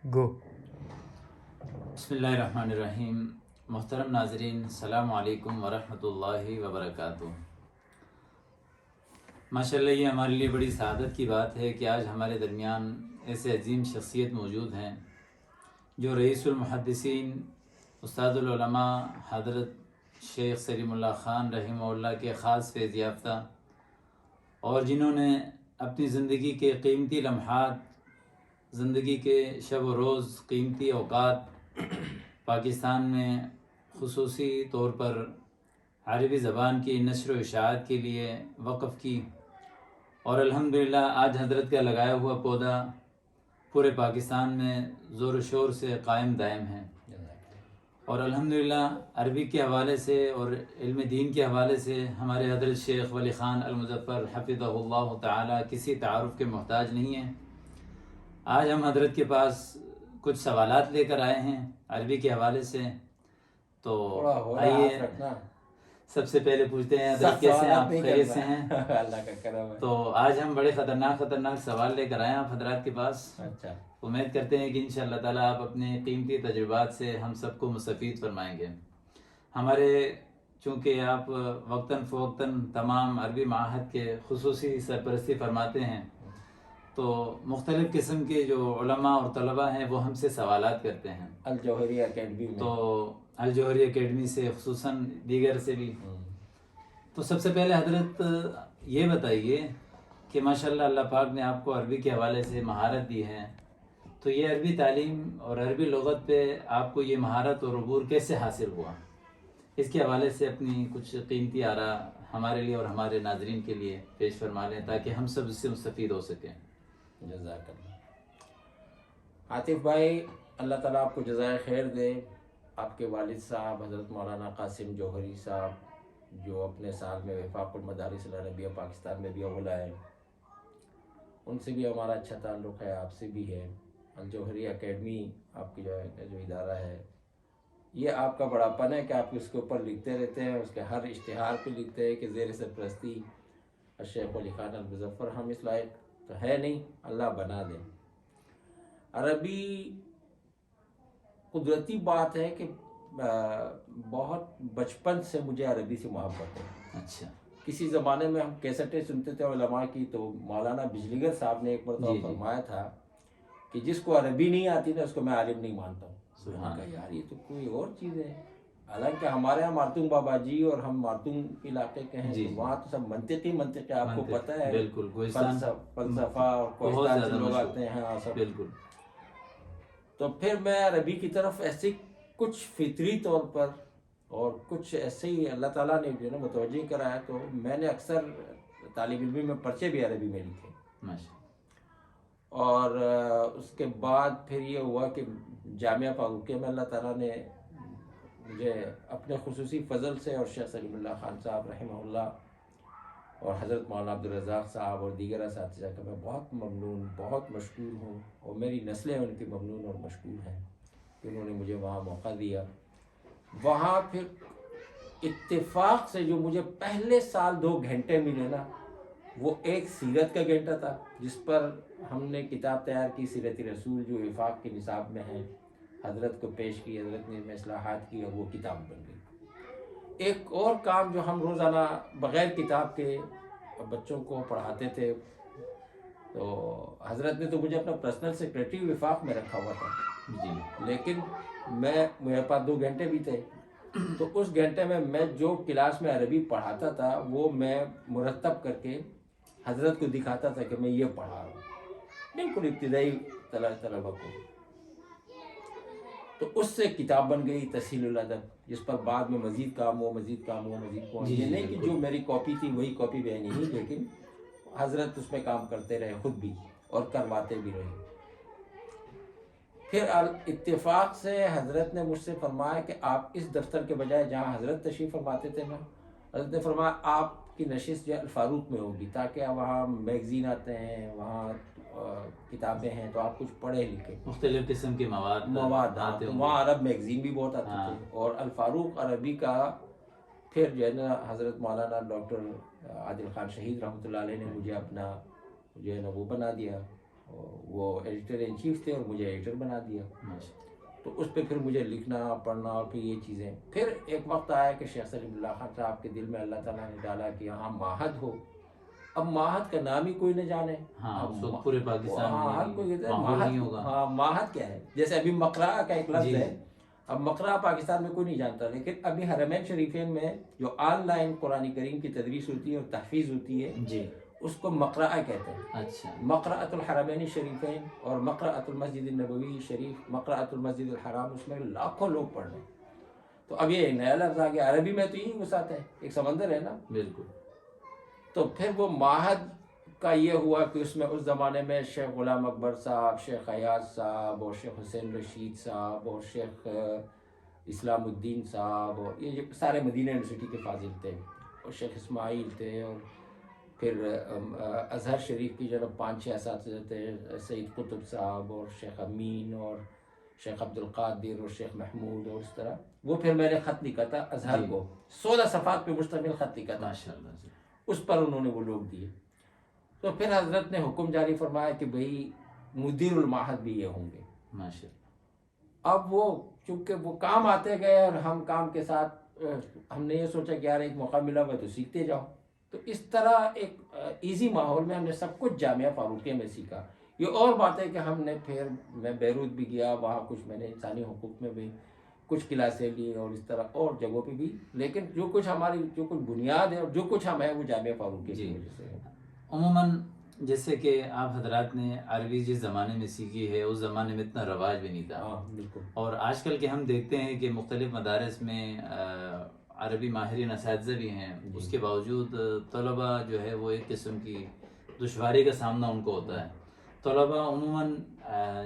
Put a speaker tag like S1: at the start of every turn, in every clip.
S1: گو
S2: بسم اللہ الرحمن الرحیم۔ محترم ناظرین، السلام علیکم ورحمۃ اللہ وبرکاتہ۔ ماشاءاللہ یہ ہمارے لیے بڑی سعادت کی بات ہے کہ آج ہمارے درمیان ایسے عظیم شخصیت موجود ہیں جو رئیس المحدثین استاد العلماء حضرت شیخ سلیم اللہ خان رحمہ اللہ کے خاص فیض یافتہ، اور جنہوں نے اپنی زندگی کے قیمتی لمحات، زندگی کے شب و روز قیمتی اوقات پاکستان میں خصوصی طور پر عربی زبان کی نشر و اشاعت کے لیے وقف کی، اور الحمدللہ آج حضرت کا لگایا ہوا پودا پورے پاکستان میں زور و شور سے قائم دائم ہے۔ اور الحمدللہ عربی کے حوالے سے اور علم دین کے حوالے سے ہمارے حضرت شیخ ولی خان المظفر حفظہ اللہ تعالی کسی تعارف کے محتاج نہیں ہیں۔ آج ہم حضرت کے پاس کچھ سوالات لے کر آئے ہیں عربی کے حوالے سے، تو آئیے سب سے پہلے پوچھتے ہیں حضرت کیسے ہیں، آپ خیریت سے ہیں؟
S3: اللہ کا کرم ہے۔
S2: تو آج ہم بڑے خطرناک سوال لے کر آئے ہیں آپ حضرات کے پاس۔
S3: اچھا،
S2: امید کرتے ہیں کہ انشاءاللہ تعالیٰ آپ اپنے قیمتی تجربات سے ہم سب کو مستفید فرمائیں گے۔ ہمارے چونکہ آپ وقتاً فوقتاً تمام عربی معاہد کے خصوصی سرپرستی فرماتے ہیں، تو مختلف قسم کے جو علماء اور طلباء ہیں وہ ہم سے سوالات کرتے ہیں
S3: الجوہری اکیڈمی میں،
S2: تو الجوہری اکیڈمی سے خصوصاً دیگر سے بھی۔ تو سب سے پہلے حضرت یہ بتائیے کہ ماشاءاللہ اللہ پاک نے آپ کو عربی کے حوالے سے مہارت دی ہے، تو یہ عربی تعلیم اور عربی لغت پہ آپ کو یہ مہارت اور عبور کیسے حاصل ہوا؟ اس کے حوالے سے اپنی کچھ قیمتی آراء ہمارے لیے اور ہمارے ناظرین کے لیے پیش فرما لیں تاکہ ہم سب اس سے مستفید ہو سکیں۔
S3: جزاک اللہ۔ عاطف بھائی، اللہ تعالیٰ آپ کو جزائے خیر دے۔ آپ کے والد صاحب حضرت مولانا قاسم جوہری صاحب، جو اپنے سال میں وفاق المدارس العربیہ پاکستان میں بھی اول آئے، ان سے بھی ہمارا اچھا تعلق ہے، آپ سے بھی ہے۔ الجوہری اکیڈمی آپ کی جو ادارہ ہے، یہ آپ کا بڑاپن ہے کہ آپ اس کے اوپر لکھتے رہتے ہیں، اس کے ہر اشتہار پہ لکھتے ہیں کہ زیر سرپرستی الشیخ ولی خان المظفر۔ ہم اس لائق تو ہے نہیں، اللہ بنا دے۔ عربی قدرتی بات ہے کہ بہت بچپن سے مجھے عربی سے محبت ہے۔
S2: اچھا،
S3: کسی زمانے میں ہم کیسٹیں سنتے تھے علماء کی، تو مولانا بجلیگر صاحب نے ایک مرتبہ
S2: جی۔
S3: فرمایا تھا کہ جس کو عربی نہیں آتی نا اس کو میں عالم نہیں مانتا ہوں۔
S2: سبحان
S3: میں نے کہا یار یہ تو کوئی اور چیز ہے، حالانکہ ہمارے یہاں مارتون بابا جی اور ہم مارتون علاقے کے ہیں،
S2: جی،
S3: تو وہاں تو سب منطق ہے، آپ کو پتہ ہے،
S2: بالکل، کوہستان
S3: فلسفہ اور
S2: بہت
S3: کوہستان
S2: زیادہ
S3: سے لوگ
S2: مشہور،
S3: آتے ہیں سب۔
S2: بالکل۔
S3: تو پھر میں عربی کی طرف ایسے کچھ فطری طور پر اور کچھ ایسے ہی اللہ تعالیٰ نے جو ہے نا متوجہ کرایا، تو میں نے اکثر طالب علمی میں پرچے بھی عربی میں لکھے۔
S2: ماشاء
S3: اور اس کے بعد پھر یہ ہوا کہ جامعہ فاروقیہ میں اللہ تعالیٰ نے مجھے اپنے خصوصی فضل سے، اور شیخ سلیم اللہ خان صاحب رحمہ اللہ اور حضرت مولانا عبدالرزاق صاحب اور دیگر اساتذہ کا میں بہت ممنون، بہت مشکور ہوں، اور میری نسلیں ان کی ممنون اور مشکور ہیں کہ انہوں نے مجھے وہاں موقع دیا۔ وہاں پھر اتفاق سے جو مجھے پہلے سال 2 گھنٹے ملے نا، وہ ایک سیرت کا گھنٹہ تھا جس پر ہم نے کتاب تیار کی، سیرت رسول، جو وفاق کے نصاب میں ہے، حضرت کو پیش کی، حضرت نے میں اصلاحات کی اور وہ کتاب بن گئی۔ ایک اور کام جو ہم روزانہ بغیر کتاب کے بچوں کو پڑھاتے تھے، تو حضرت نے تو مجھے اپنا پرسنل سیکریٹری وفاق میں رکھا ہوا تھا،
S2: جی،
S3: لیکن میرے پاس 2 گھنٹے بھی تھے، تو اس گھنٹے میں جو کلاس میں عربی پڑھاتا تھا وہ میں مرتب کر کے حضرت کو دکھاتا تھا کہ میں یہ پڑھا رہا ہوں، بالکل ابتدائی طلبہ کو۔ تو اس سے کتاب بن گئی تسہیل الادب، جس پر بعد میں مزید کام ہوا۔ یہ نہیں کہ جو میری کاپی تھی وہی کاپی بہ نہیں، لیکن حضرت اس میں کام کرتے رہے خود بھی اور کرواتے بھی رہے۔ پھر اتفاق سے حضرت نے مجھ سے فرمایا کہ آپ اس دفتر کے بجائے جہاں حضرت تشریف فرماتے تھے نا، حضرت نے فرمایا آپ کی نشست جو الفاروق میں ہوگی، تاکہ وہاں میگزین آتے ہیں، وہاں کتابیں ہیں، تو آپ کچھ پڑھے لکھے،
S2: مختلف قسم کے مواد آتے
S3: تو
S2: ہوں
S3: وہاں عرب میگزین بھی بہت آتے تھے، اور الفاروق عربی کا پھر جو ہے نا حضرت مولانا ڈاکٹر عادل خان شہید رحمۃ اللہ علیہ نے مجھے اپنا جو ہے نا وہ بنا دیا، وہ ایڈیٹر ان چیف تھے اور مجھے ایڈیٹر بنا دیا. تو اس پہ پھر مجھے لکھنا پڑھنا اور پھر یہ چیزیں. پھر ایک وقت آیا کہ شیخ سلیم اللہ خان صاحب کے دل میں اللہ تعالیٰ نے ڈالا کہ یہاں معہد ہو. اب معہد کا نام ہی کوئی نہ جانے.
S2: اب پورے پاکستان
S3: ہر کوئی کہتا ہے
S2: ماحول نہیں ہوگا.
S3: ہاں معہد کیا ہے؟ جیسے ابھی مقرأہ کا ایک لفظ ہے. اب مقرأہ پاکستان میں کوئی نہیں جانتا، لیکن ابھی حرمین شریفین میں جو آن لائن قرآن کریم کی تدریس ہوتی ہے اور تحفیظ ہوتی ہے
S2: جی
S3: اس کو مقرأہ کہتے ہیں.
S2: اچھا.
S3: مقرأۃ الحرمین شریفین اور مقرأۃ المسجد النبوی شریف، مقرأۃ المسجد الحرام، اس میں لاکھوں لوگ پڑھ رہے ہیں. تو اب یہ نیا لفظ آ گیا. عربی میں تو یہی گھساتے ہیں، ایک سمندر ہے نا.
S2: بالکل.
S3: تو پھر وہ معہد کا یہ ہوا کہ اس میں اس زمانے میں شیخ غلام اکبر صاحب، شیخ ایاز صاحب اور شیخ حسین رشید صاحب اور شیخ اسلام الدین صاحب اور یہ جو سارے مدینہ یونیورسٹی کے فاضل تھے، اور شیخ اسماعیل تھے، اور پھر ازہر شریف کی جناب 5-6 اساتذہ تھے، سعید قطب صاحب اور شیخ امین اور شیخ عبد القادر اور شیخ محمود اور اس طرح. وہ پھر میں نے خط لکھا تھا ازہر کو، 16 صفحات پہ مشتمل خط لکھا تھا.
S2: ماشاءاللہ.
S3: اس پر انہوں نے وہ لوگ دیے. تو پھر حضرت نے حکم جاری فرمایا کہ بھئی مدیر المعہد بھی یہ ہوں گے.
S2: ماشاءاللہ.
S3: اب وہ چونکہ وہ کام آتے گئے اور ہم کام کے ساتھ ہم نے یہ سوچا کہ یار ایک موقع ملا ہوا ہے تو سیکھتے جاؤ. تو اس طرح ایک ایزی ماحول میں ہم نے سب کچھ جامعہ فاروقیہ میں سیکھا. یہ اور بات ہے کہ ہم نے پھر میں بیروت بھی گیا، وہاں کچھ میں نے انسانی حقوق میں بھی کچھ کلاسیں لی اور اس طرح اور جگہوں پہ بھی، لیکن جو کچھ ہماری جو کچھ بنیاد ہے اور جو کچھ ہم ہے وہ جامعہ فاروقیہ کی وجہ سے ہے.
S2: عموماً جیسے کہ آپ حضرات نے عربی جس زمانے میں سیکھی ہے اس زمانے میں اتنا رواج بھی نہیں تھا.
S3: بالکل.
S2: اور آج کل کے ہم دیکھتے ہیں کہ مختلف مدارس میں عربی ماہرین اساتذہ بھی ہیں، اس کے باوجود طلباء جو ہے وہ ایک قسم کی دشواری کا سامنا ان کو ہوتا ہے. طلباء عموماً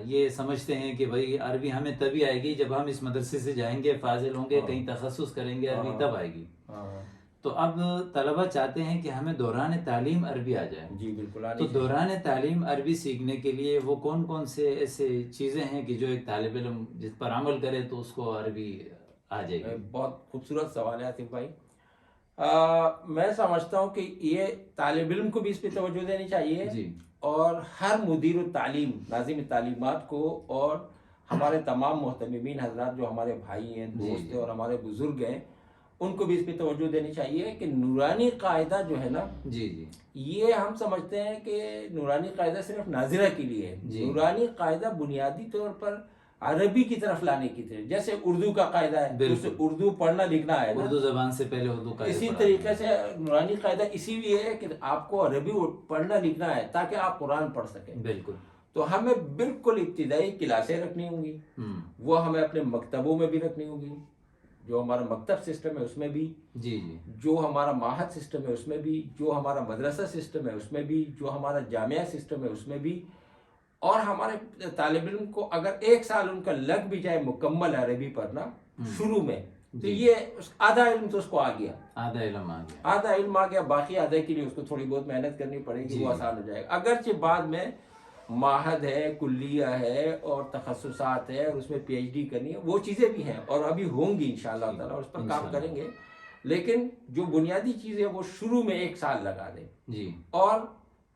S2: یہ سمجھتے ہیں کہ بھائی عربی ہمیں تبھی آئے گی جب ہم اس مدرسے سے جائیں گے، فاضل ہوں گے، کہیں تخصص کریں گے، عربی تب آئے گی. تو اب طلباء چاہتے ہیں کہ ہمیں دوران تعلیم عربی آ جائے.
S3: جی بالکل.
S2: تو دوران تعلیم عربی سیکھنے کے لیے وہ کون کون سے ایسے چیزیں ہیں کہ جو ایک طالب علم جس پر عمل کرے تو اس کو عربی آ جائے گی؟
S3: بہت خوبصورت سوال ہے آصف بھائی. میں سمجھتا ہوں کہ یہ طالب علم کو بھی اس پہ توجہ دینی چاہیے
S2: جی.
S3: اور ہر مدیر التعلیم، ناظم تعلیمات کو، اور ہمارے تمام محتممین حضرات جو ہمارے بھائی ہیں، دوست ہیں اور ہمارے بزرگ ہیں، ان کو بھی اس پہ توجہ دینی چاہیے کہ نورانی قاعدہ جو ہے نا،
S2: جی جی،
S3: یہ ہم سمجھتے ہیں کہ نورانی قاعدہ صرف ناظرہ کے لیے ہے. نورانی قاعدہ بنیادی طور پر عربی کی طرف لانے کی طرف، جیسے اردو کا قاعدہ ہے، اسے اردو پڑھنا لکھنا ہے،
S2: اردو زبان سے پہلے اردو کا.
S3: اسی طریقے سے نورانی قاعدہ اسی لیے ہے کہ آپ کو عربی پڑھنا لکھنا ہے تاکہ آپ قرآن پڑھ سکیں.
S2: بالکل.
S3: تو ہمیں بالکل ابتدائی کلاسیں رکھنی ہوں گی، وہ ہمیں اپنے مکتبوں میں بھی رکھنی ہوگی، جو ہمارا مکتب سسٹم ہے اس میں بھی،
S2: جی جی،
S3: جو ہمارا معہد سسٹم ہے اس میں بھی، جو ہمارا مدرسہ سسٹم ہے اس میں بھی، جو ہمارا جامعہ سسٹم ہے اس میں بھی. اور ہمارے طالب علم کو اگر 1 سال ان کا لگ بھی جائے مکمل عربی پڑھنا شروع میں، تو یہ آدھا علم تو اس کو آ گیا،
S2: آدھا علم آ گیا،
S3: آدھا علم آ گیا. باقی آدھے کے لیے اس کو تھوڑی بہت محنت کرنی پڑے گی، وہ آسان ہو جائے گا. اگرچہ بعد میں معہد ہے، کلیہ ہے اور تخصصات ہے اور اس میں پی ایچ ڈی کرنی ہے، وہ چیزیں بھی ہیں اور ابھی ہوں گی انشاءاللہ تعالیٰ، اور اس پر کام کریں گے. لیکن جو بنیادی چیز ہے وہ شروع میں 1 سال لگا دیں
S2: جی،
S3: اور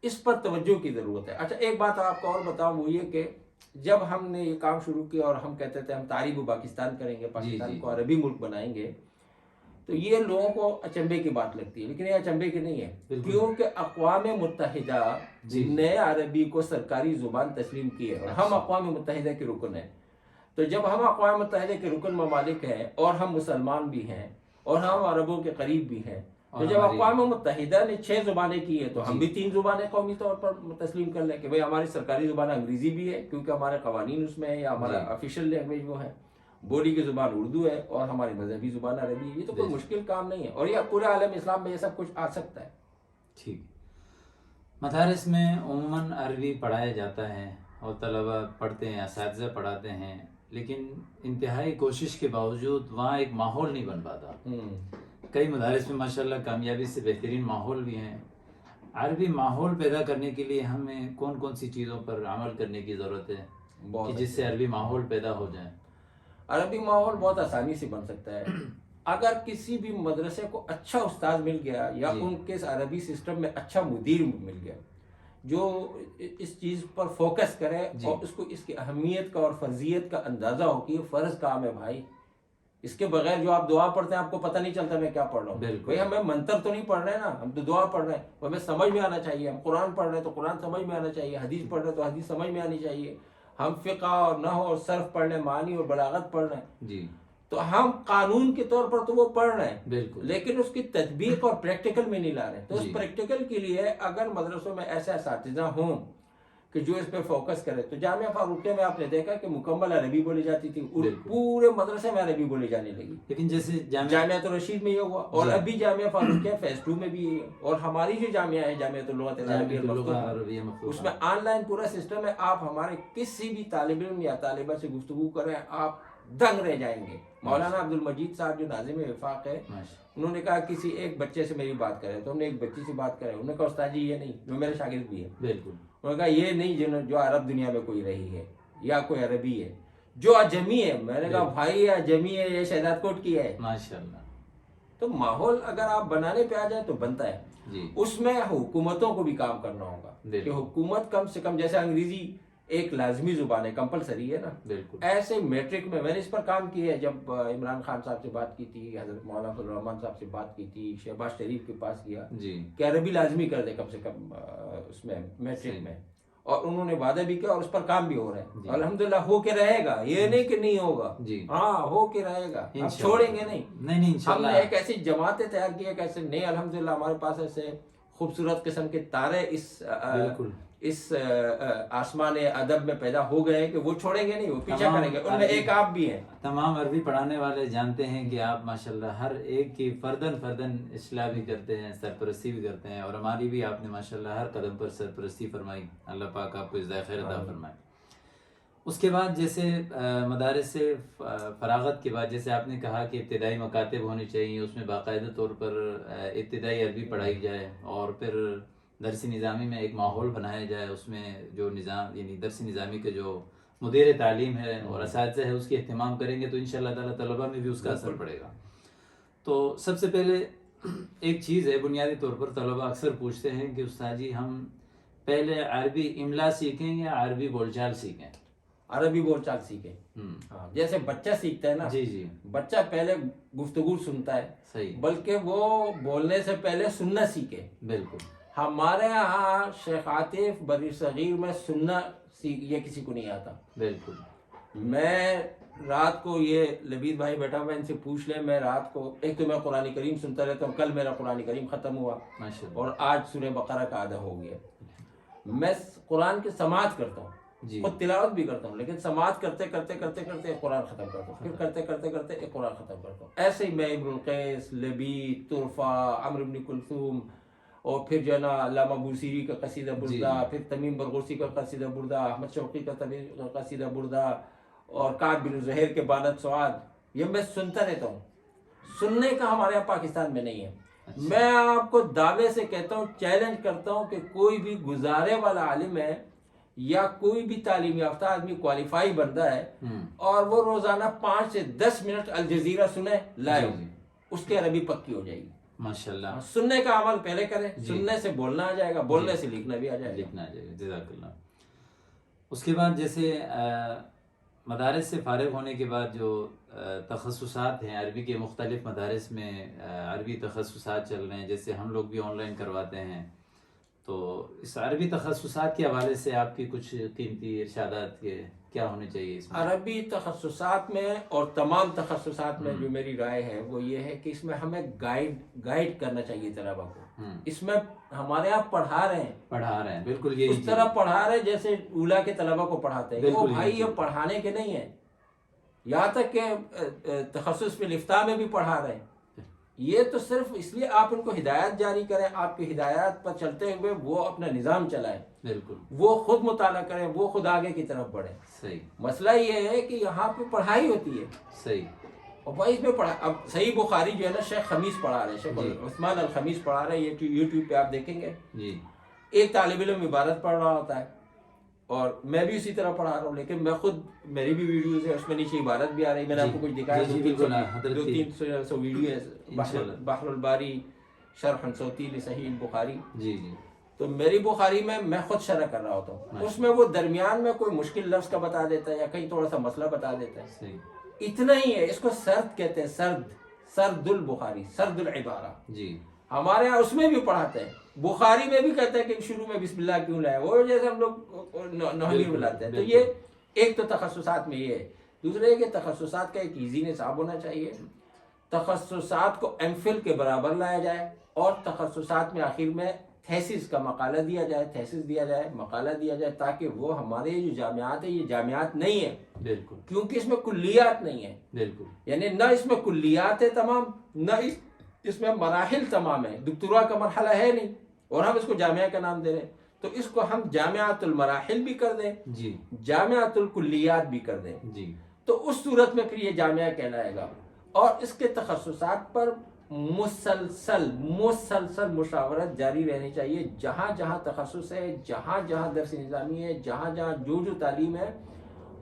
S3: اس پر توجہ کی ضرورت ہے. اچھا ایک بات آپ کو اور بتاؤں، وہ یہ کہ جب ہم نے یہ کام شروع کیا اور ہم کہتے تھے ہم تعریب پاکستان کریں گے، پاکستان کو عربی ملک بنائیں گے، تو یہ لوگوں کو اچنبے کی بات لگتی ہے، لیکن یہ اچنبے کی نہیں ہے، کیونکہ اقوام متحدہ نے عربی کو سرکاری زبان تسلیم کی ہے اور ہم اقوام متحدہ کے رکن ہیں. تو جب ہم اقوام متحدہ کے رکن ممالک ہیں اور ہم مسلمان بھی ہیں اور ہم عربوں کے قریب بھی ہیں، تو جب اقوام متحدہ نے 6 زبانیں کی ہیں تو ہم بھی 3 زبانیں قومی طور پر تسلیم کر لیں کہ بھئی ہماری سرکاری زبان انگریزی بھی ہے کیونکہ ہمارے قوانین اس میں ہے، یا ہمارا آفیشیل لینگویج وہ ہے، بولی کی زبان اردو ہے اور ہماری مذہبی زبان عربی ہے. یہ تو کوئی مشکل کام نہیں ہے اور یہ پورے عالم اسلام میں یہ سب کچھ آ سکتا ہے.
S2: ٹھیک. مدارس میں عموماً عربی پڑھایا جاتا ہے اور طلباء پڑھتے ہیں، اساتذہ پڑھاتے ہیں، لیکن انتہائی کوشش کے باوجود وہاں ایک ماحول نہیں بن پاتا. کئی مدارس میں ماشاءاللہ کامیابی سے بہترین ماحول بھی ہیں. عربی ماحول پیدا کرنے کے لیے ہمیں کون کون سی چیزوں پر عمل کرنے کی ضرورت ہے کہ جس سے عربی ماحول پیدا ہو جائے؟
S3: عربی ماحول بہت آسانی سے بن سکتا ہے. اگر کسی بھی مدرسے کو اچھا استاد مل گیا یا ان کے عربی سسٹم میں اچھا مدیر مل گیا جو اس چیز پر فوکس کرے اور اس کو اس کی اہمیت کا اور فرضیت کا اندازہ ہو کہ یہ فرض کام ہے بھائی. اس کے بغیر جو آپ دعا پڑھتے ہیں آپ کو پتہ نہیں چلتا میں کیا پڑھ رہا ہوں. بھائی ہمیں منتر تو نہیں پڑھ رہے ہیں نا, ہم تو دعا پڑھ رہے ہیں, ہمیں سمجھ میں آنا چاہیے. ہم قرآن پڑھ رہے ہیں تو قرآن سمجھ میں آنا چاہیے, حدیث پڑھ رہے ہیں تو حدیث سمجھ میں آنی چاہیے. ہم فقہ اور نحو اور صرف پڑھ رہے ہیں, معنی اور بلاغت پڑھ رہے ہیں
S2: جی,
S3: تو ہم قانون کے طور پر تو وہ پڑھ رہے ہیں
S2: بالکل,
S3: لیکن اس کی تطبیق اور پریکٹیکل میں نہیں لا رہے. تو اس پریکٹیکل کے لیے اگر مدرسوں میں ایسے اساتذہ ہوں کہ جو اس پہ فوکس کرے, تو جامعہ فاروقیہ میں آپ نے دیکھا کہ مکمل عربی بولی جاتی تھی, پورے مدرسے میں عربی بولی جانے لگی.
S2: لیکن جیسے
S3: جامعہ الرشید میں یہ ہوا, اور ابھی جامعہ فاروقیہ فیز 2 میں بھی یہ ہے. اور ہماری جو جامعہ ہے جامعہ اللغۃ العربیہ المفتوحہ, اس میں آن لائن پورا سسٹم ہے. آپ ہمارے کسی بھی طالب علم یا طالبہ سے گفتگو کریں آپ دنگ رہ جائیں گے. مولانا عبد المجید صاحب جو ناظم وفاق ہے, انہوں نے کہا کسی ایک بچے سے میری بات کرے, تو ہم نے ایک بچی سے بات کرے, انہوں نے کہا استاد جی یہ نہیں, جو میرے شاگرد بھی ہے,
S2: بالکل,
S3: انہوں نے کہا یہ نہیں جو عرب دنیا میں کوئی رہی ہے یا کوئی عربی ہے, جو اجمی ہے. میں نے کہا بھائی یہ اجمی ہے, یہ شہزاد کوٹ کی ہے
S2: ماشاءاللہ.
S3: تو ماحول اگر آپ بنانے پہ آ جائیں تو بنتا ہے. اس میں حکومتوں کو بھی کام کرنا ہوگا کہ حکومت کم سے کم, جیسے انگریزی ایک لازمی زبان ہے, کمپلسری ہے نا,
S2: بالکل,
S3: ایسے میٹرک میں نے اس پر کام کیا ہے. جب عمران خان صاحب سے بات کی تھی, حضرت مولانا فضل الرحمان صاحب سے بات کی تھی, شہباز شریف کے پاس گیا کہ عربی لازمی کر دے کم سے کم اس میں میٹرک میں, اور انہوں نے وعدہ بھی کیا اور اس پر کام بھی ہو رہا ہے. الحمدللہ ہو کے رہے گا, یہ نہیں کہ نہیں ہوگا, ہاں ہو کے رہے گا, ہم چھوڑیں گے نہیں. ہم نے ایک ایسی جماعتیں تیار کی ہے کیسے نہیں, الحمدللہ ہمارے پاس ایسے خوبصورت قسم کے تارے اس آسمان ادب میں پیدا ہو گئے ہیں کہ وہ چھوڑیں گے نہیں, وہ پیچھا کریں گے. ان میں ایک آپ بھی ہیں.
S2: تمام عربی پڑھانے والے جانتے ہیں کہ آپ ماشاءاللہ ہر ایک کی فردن اصلاح بھی کرتے ہیں, سرپرستی بھی کرتے ہیں, اور ہماری بھی آپ نے ماشاءاللہ ہر قدم پر سرپرستی فرمائی. اللہ پاک آپ کو جزائے خیر عطا فرمائے. اس کے بعد جیسے مدارس سے فراغت کے بعد جیسے آپ نے کہا کہ ابتدائی مکاتب ہونے چاہیے, اس میں باقاعدہ طور پر ابتدائی عربی پڑھائی جائے, اور پھر درسی نظامی میں ایک ماحول بنایا جائے, اس میں جو نظام یعنی درسی نظامی کے جو مدیر تعلیم ہے اور اساتذہ ہے اس کی اہتمام کریں گے تو انشاءاللہ تعالیٰ طلبہ میں بھی اس کا اثر پڑے گا. تو سب سے پہلے ایک چیز ہے بنیادی طور پر طلبہ اکثر پوچھتے ہیں کہ استاد جی ہم پہلے عربی املا سیکھیں یا عربی بول چال سیکھیں؟
S3: عربی بول چال سیکھیں. جیسے بچہ سیکھتا ہے نا, بچہ پہلے گفتگو سنتا ہے, صحیح, بلکہ وہ بولنے سے پہلے سننا سیکھے. بالکل, ہمارے ہاں شیخ عاطف بری صغیر میں سننا یہ کسی کو نہیں آتا. بالکل, میں رات کو, یہ لبید بھائی بیٹھا ہوا ان سے پوچھ لیں, میں رات کو ایک تو میں قرآن کریم سنتا رہتا ہوں. کل میرا قرآن کریم ختم ہوا اور آج سورہ بقرہ کا آدھا ہو گیا. میں قرآن کی سماعت کرتا ہوں, خود تلاوت بھی کرتا ہوں, لیکن سماعت کرتے کرتے کرتے کرتے قرآن ختم کرتا ہوں, پھر کرتے کرتے کرتے ایک قرآن ختم کرتا ہوں. ایسے ہی میں ابن القیس, لبید, طرفہ, عمرو بن کلثوم, اور پھر جو ہے نا علامہ بوصیری کا قصیدہ بردہ, پھر تمیم برغوثی کا قصیدہ بردہ, احمد شوقی کا قصیدہ بردہ, اور کعب بن زہیر کے بانت سعاد, یہ میں سنتا رہتا ہوں. سننے کا ہمارے یہاں پاکستان میں نہیں ہے. میں آپ کو دعوے سے کہتا ہوں, چیلنج کرتا ہوں کہ کوئی بھی گزارے والا عالم ہے یا کوئی بھی تعلیم یافتہ آدمی کوالیفائی بندہ ہے اور وہ روزانہ 5 سے 10 منٹ الجزیرہ سنے لائیو, اس کی عربی پکی ہو جائے گی ماشاءاللہ. سننے کا عمل پہلے کریں, سننے سے بولنا آ جائے گا, بولنے سے لکھنا بھی آ جائے گا. لکھنا آ جائے گا, جزاک اللہ. اس کے بعد جیسے مدارس سے فارغ ہونے کے بعد جو تخصصات ہیں عربی کے, مختلف مدارس میں عربی تخصصات چل رہے ہیں, جیسے ہم لوگ بھی آن لائن کرواتے ہیں, تو اس عربی تخصصات کے حوالے سے آپ کی کچھ قیمتی ارشادات کے کیا ہونے چاہیے اس میں؟ عربی تخصصات میں اور تمام تخصصات میں جو میری رائے ہے وہ یہ ہے کہ اس میں ہمیں گائیڈ کرنا چاہیے طلبہ کو. اس میں ہمارے یہاں پڑھا رہے ہیں بالکل اس طرح پڑھا رہے جیسے اولیاء کے طلبہ کو پڑھاتے ہیں. وہ بھائی یہ پڑھانے کے نہیں ہیں, یہاں تک کہ تخصص میں افتاء میں بھی پڑھا رہے ہیں. یہ تو صرف اس لیے آپ ان کو ہدایات جاری کریں, آپ کی ہدایات پر چلتے ہوئے وہ اپنا نظام چلائیں, بالکل, وہ خود مطالعہ کریں, وہ خود آگے کی طرف بڑھیں. صحیح. مسئلہ یہ ہے کہ یہاں پہ پڑھائی ہوتی ہے. صحیح. اور بھائی اس میں پڑھا, اب صحیح بخاری جو ہے نا شیخ خمیس پڑھا رہے ہیں, شیخ عثمان الخمیس پڑھا رہے ہیں, یہ یوٹیوب پہ آپ دیکھیں گے. جی. ایک طالب علم عبارت پڑھ رہا ہوتا ہے اور میں بھی اسی طرح پڑھا رہا ہوں, لیکن میں خود, میری بھی ویڈیوز ہے اس میں نیچے عبارت بھی آ رہی ہے. میں نے آپ کو کچھ دکھایا, 200-300 ویڈیو ہے. بحر الباری شرح صوتی لصحیح البخاری. جی جی. تو میری بخاری میں خود شرح کر رہا ہوتا ہوں، اس میں وہ درمیان میں کوئی مشکل لفظ کا بتا دیتا ہے یا کہیں تھوڑا سا مسئلہ بتا دیتا ہے، اتنا ہی ہے. اس کو سرد کہتے ہیں، سرد البخاری، سرد العبارہ.
S2: جی
S3: ہمارے یہاں اس میں بھی پڑھاتے ہیں، بخاری میں بھی کہتے ہیں کہ شروع میں بسم اللہ کیوں لائے، وہ جیسے ہم لوگ نحوی میں لاتے ہیں. تو یہ ایک تو تخصصات میں یہ ہے. دوسرے کہ تخصصات کا ایک ایزی نصاب ہونا چاہیے، تخصصات کو ایم فل کے برابر لایا جائے، اور تخصصات میں آخر میں تھیسس کا مقالہ دیا جائے، تھیسس دیا جائے، مقالہ دیا جائے، تاکہ وہ ہمارے جو جامعات ہیں یہ جامعات نہیں ہیں.
S2: بالکل.
S3: کیونکہ اس میں کلیات نہیں ہیں.
S2: بالکل.
S3: یعنی نہ اس میں کلیات ہے تمام، نہ اس میں مراحل تمام ہے. دکتورا کا مرحلہ ہے نہیں اور ہم اس کو جامعہ کا نام دے رہے ہیں. تو اس کو ہم جامعات المراحل بھی کر دیں، جی، جامعات الکلیات بھی کر دیں، جی، تو اس صورت میں پھر یہ جامعہ کہلائے گا. اور اس کے تخصصات پر مسلسل مشاورت جاری رہنی چاہیے. جہاں جہاں تخصص ہے، جہاں جہاں درس نظامی ہے، جہاں جہاں جو تعلیم ہے،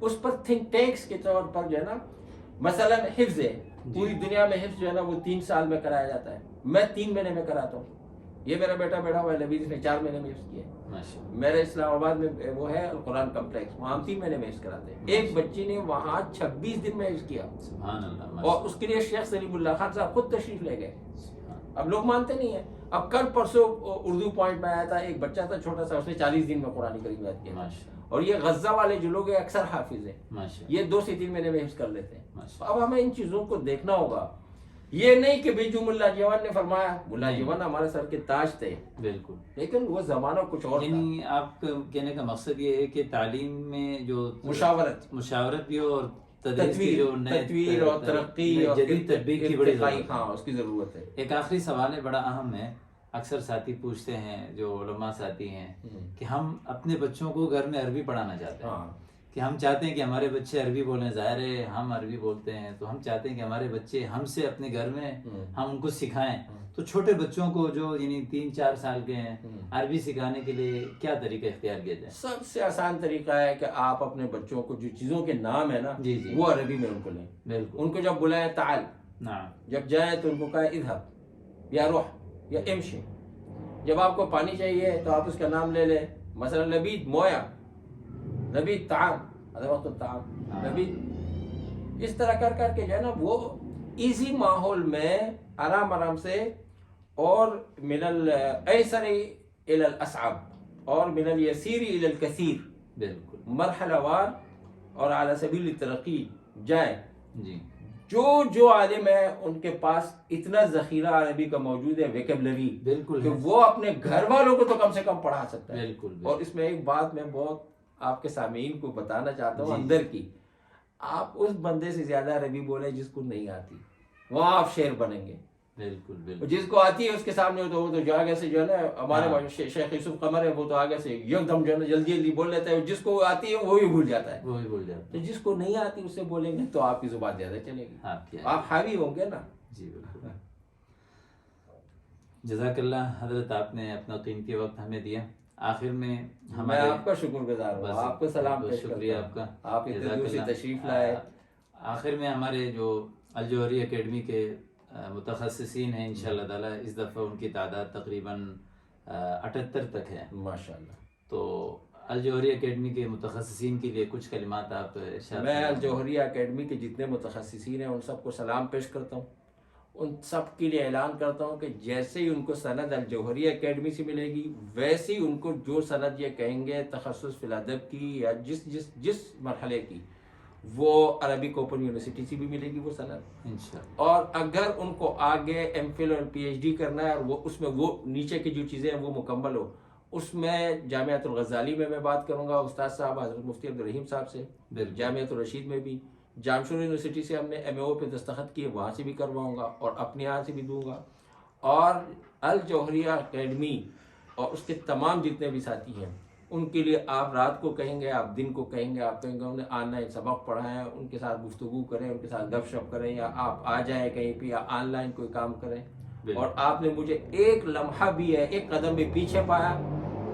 S3: اس پر تھنک ٹینکس کے طور پر جو ہے نا، مثلا حفظ ہے، پوری دنیا میں حفظ جو ہے نا وہ 3 سال میں کرایا جاتا ہے، میں 3 مہینے میں کراتا ہوں. یہ میرا بیٹا بیٹھا ہوا ہے لبید نے 4 مہینے میں حفظ کیا ہے. میرے اسلام آباد میں وہ ہے القرآن کمپلیکس، وہاں ہم 3 مہینے میں حفظ کراتے ہیں. ایک بچی نے وہاں 26 دن میں حفظ کیا، سبحان اللہ. اور اس کے لیے شیخ سلیم اللہ خان صاحب خود تشریف لے گئے. اب لوگ مانتے نہیں ہیں. اب کل پرسوں اردو پوائنٹ میں آیا تھا، ایک بچہ تھا چھوٹا سا، اس نے 40 دن میں قرآن کریم یاد کیا. اور یہ غزہ والے جو لوگ ہیں اکثر حافظ ہیں، یہ 2 سے 3 مہینے میں حفظ کر لیتے ہیں. اب ہمیں ان چیزوں کو دیکھنا ہوگا. یہ نہیں کہ بھئی جو ملا جیون نے فرمایا، ملا جیون ہمارے سر کے تاج تھے، بالکل، لیکن وہ زمانہ کچھ اور. یعنی
S2: آپ کہنے کا مقصد یہ ہے کہ تعلیم میں جو
S3: مشاورت
S2: بھی ہو، اور
S3: تدویر اور ترقی اور
S2: جدید تطبیق کی بڑی ضرورت،
S3: ہاں اس کی ضرورت ہے.
S2: ایک آخری سوال ہے، بڑا اہم ہے. اکثر ساتھی پوچھتے ہیں، جو علماء ساتھی ہیں، کہ ہم اپنے بچوں کو گھر میں عربی پڑھانا چاہتے ہیں، کہ ہم چاہتے ہیں کہ ہمارے بچے عربی بولیں. ظاہر ہے ہم عربی بولتے ہیں، تو ہم چاہتے ہیں کہ ہمارے بچے ہم سے اپنے گھر میں ہم ان کو سکھائیں. تو چھوٹے بچوں کو جو یعنی 3-4 سال کے ہیں، عربی سکھانے کے لیے کیا طریقہ اختیار کیا جائے؟
S3: سب سے آسان طریقہ ہے کہ آپ اپنے بچوں کو جو چیزوں کے نام ہے نا، وہ عربی میں ان کو لیں. بالکل. ان کو جب بلائیں تعال، جب جائیں تو ان کو کہیں اذهب یا روح یا امشي. جب آپ کو پانی چاہیے تو آپ اس کا نام لے لیں، مثلا لبید مویا، لبید طعام، هذا وقت الطعام، لبید. اس طرح کر کے جو ہے نا وہ ایزی ماحول میں آرام سے، اور من الایسر الى الاصعب اور من اليسیر الى الكثیر، بالکل، مرحلہ وار اور علی سبیل الترقی جائیں. جی، جو عالم ہے ان کے پاس اتنا ذخیرہ عربی کا موجود ہے، ویکیبلری، بالکل، کہ وہ اپنے گھر والوں کو تو کم سے کم پڑھا سکتا ہے. بالکل. اور اس میں ایک بات میں بہت آپ کے سامعین کو بتانا چاہتا ہوں اندر کی، آپ اس بندے سے زیادہ عربی بولیں جس کو نہیں آتی، وہاں آپ شعر بنیں گے. بالکل. جس کو آتی ہے اس کے سامنے تو وہ تو جو آگے سے جو ہے نا، ہمارے شیخ یوسف قمر ہے، وہ تو آگے سے ایک دم جو ہے نا جلدی بول لیتا ہے. جس کو آتی ہے وہ بھی بھول جاتا ہے. تو جس کو نہیں آتی اس سے بولیں گے تو آپ کی زبان زیادہ چلے گی، آپ حاوی ہوں گے نا.
S2: جی بالکل. جزاک اللہ حضرت، آپ نے اپنا قیمتی وقت ہمیں دیا. آخر میں
S3: میں آپ کا شکر گزار ہوں، آپ کو سلام پیش کرتا ہوں.
S2: شکریہ آپ کا،
S3: آپ اتنے دور سے تشریف لائے.
S2: آخر میں ہمارے جو الجوہری اکیڈمی کے متخصصین ہیں، انشاءاللہ تعالی اس دفعہ ان کی تعداد تقریباً 78 تک ہے،
S3: ماشاءاللہ.
S2: تو الجوہری اکیڈمی کے متخصصین کے لیے کچھ کلمات آپ ارشاد.
S3: میں الجوہری اکیڈمی کے جتنے متخصصین ہیں ان سب کو سلام پیش کرتا ہوں. ان سب کے لیے اعلان کرتا ہوں کہ جیسے ہی ان کو سند الجوہری اکیڈمی سے ملے گی، ویسے ہی ان کو جو سند یہ کہیں گے تخصص فی الادب کی یا جس مرحلے کی، وہ عربک اوپن یونیورسٹی سے بھی ملے گی وہ سند انشاءاللہ. اور اگر ان کو آگے ایم فل اور پی ایچ ڈی کرنا ہے، اور وہ اس میں وہ نیچے کی جو چیزیں ہیں وہ مکمل ہو، اس میں جامعۃ الغزالی میں بات کروں گا استاد صاحب حضرت مفتی عبدالرحیم صاحب سے. جامعۃ الرشید میں بھی، جامشور یونیورسٹی سے ہم نے ایم اے او پہ دستخط کیے، وہاں سے بھی کرواؤں گا، اور اپنے یہاں سے بھی دوں گا. اور الجوہریہ اکیڈمی اور اس کے تمام جتنے بھی ساتھی ہیں ان کے لیے آپ رات کو کہیں گے، آپ دن کو کہیں گے، آپ کہیں گے انہیں آن لائن سبق پڑھائیں، ان کے ساتھ گفتگو کریں، ان کے ساتھ گپ شپ کریں، یا آپ آ جائیں کہیں پہ یا آن لائن کوئی کام کریں. اور آپ نے مجھے ایک لمحہ بھی ہے، ایک قدم بھی پیچھے پایا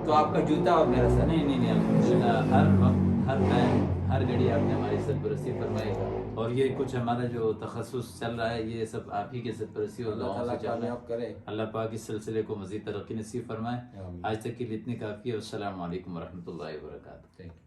S3: تو آپ کا جوتا اور میرا سر.
S2: نہیں الحمدللہ، ہر وقت، ہر ٹائم، ہر گھڑی آپ نے ہماری سرپرستی فرمائی، اور یہ کچھ ہمارا جو تخصص چل رہا ہے یہ سب آپ ہی کے سرپرستی اور
S3: اللہ
S2: دعاؤں سے
S3: تعالیٰ
S2: چل رہا
S3: کامیاب کرے.
S2: ہے. اللہ پاک اس سلسلے کو مزید ترقی نصیب فرمائے.
S3: آمین.
S2: آج تک کے لیے اتنی کافی ہے. السلام علیکم ورحمۃ اللہ وبرکاتہ.
S3: Thank you.